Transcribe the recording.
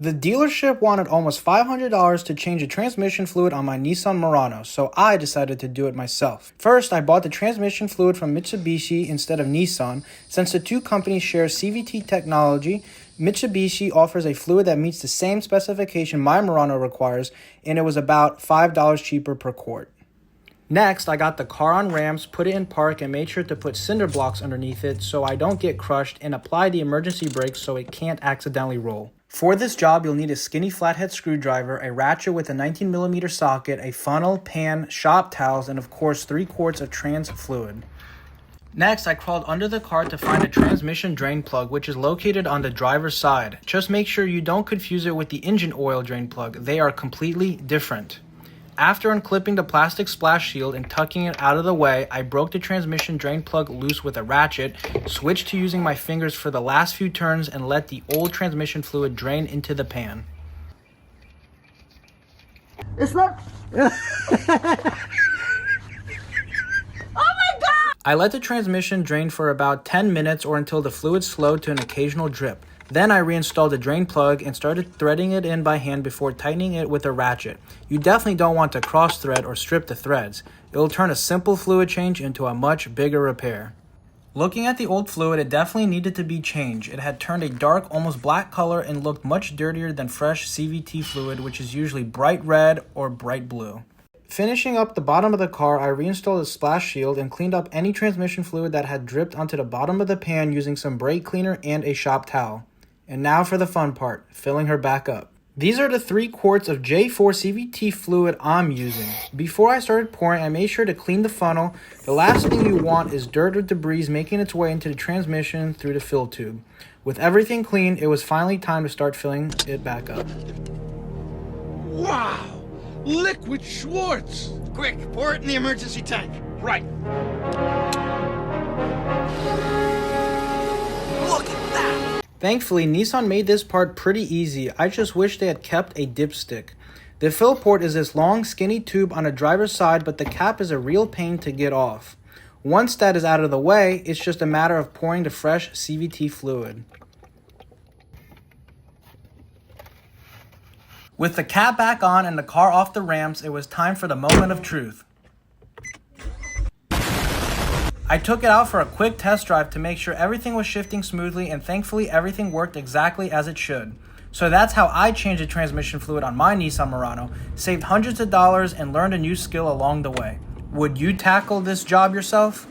The dealership wanted almost $500 to change the transmission fluid on my Nissan Murano, so I decided to do it myself. First, I bought the transmission fluid from Mitsubishi instead of Nissan. Since the two companies share CVT technology, Mitsubishi offers a fluid that meets the same specification my Murano requires, and it was about $5 cheaper per quart. Next, I got the car on ramps, put it in park, and made sure to put cinder blocks underneath it so I don't get crushed, and apply the emergency brakes so it can't accidentally roll. For this job, you'll need a skinny flathead screwdriver, a ratchet with a 19mm socket, a funnel, pan, shop towels, and of course 3 quarts of trans fluid. Next, I crawled under the car to find a transmission drain plug, which is located on the driver's side. Just make sure you don't confuse it with the engine oil drain plug. They are completely different. After unclipping the plastic splash shield and tucking it out of the way, I broke the transmission drain plug loose with a ratchet, switched to using my fingers for the last few turns, and let the old transmission fluid drain into the pan. It's not... I let the transmission drain for about 10 minutes or until the fluid slowed to an occasional drip. Then I reinstalled the drain plug and started threading it in by hand before tightening it with a ratchet. You definitely don't want to cross thread or strip the threads. It will turn a simple fluid change into a much bigger repair. Looking at the old fluid, it definitely needed to be changed. It had turned a dark, almost black color and looked much dirtier than fresh CVT fluid, which is usually bright red or bright blue. Finishing up the bottom of the car, I reinstalled the splash shield and cleaned up any transmission fluid that had dripped onto the bottom of the pan using some brake cleaner and a shop towel. And now for the fun part, filling her back up. These are the 3 quarts of J4 CVT fluid I'm using. Before I started pouring, I made sure to clean the funnel. The last thing you want is dirt or debris making its way into the transmission through the fill tube. With everything clean, it was finally time to start filling it back up. Wow! Liquid Schwartz! Quick, pour it in the emergency tank. Right. Look at that! Thankfully, Nissan made this part pretty easy. I just wish they had kept a dipstick. The fill port is this long, skinny tube on the driver's side, but the cap is a real pain to get off. Once that is out of the way, it's just a matter of pouring the fresh CVT fluid. With the cap back on and the car off the ramps, it was time for the moment of truth. I took it out for a quick test drive to make sure everything was shifting smoothly, and thankfully everything worked exactly as it should. So that's how I changed the transmission fluid on my Nissan Murano, saved hundreds of dollars, and learned a new skill along the way. Would you tackle this job yourself?